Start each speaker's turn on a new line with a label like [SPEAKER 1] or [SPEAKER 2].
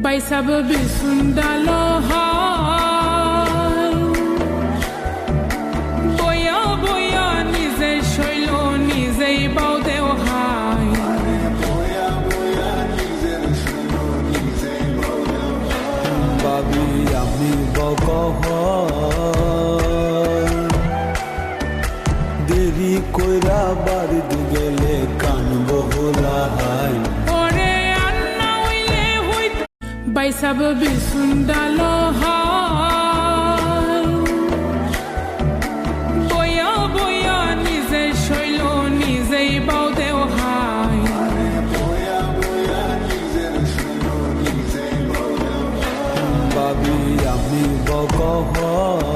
[SPEAKER 1] বাইসাব বিসুন্ডালো হায় বয়া বয়া নিজে শৈল নিজেই বাউ দেও হায়
[SPEAKER 2] বাবি আমি বকহ দেরি কইরা বাড়িতে গেলে কানব হোলাহাই
[SPEAKER 1] বাইসাব বিসুন্ডালো হায় বয়া বয়া নিজে শৈল নিজেই বাউ দেও হায়
[SPEAKER 2] বাবি আমি বকহ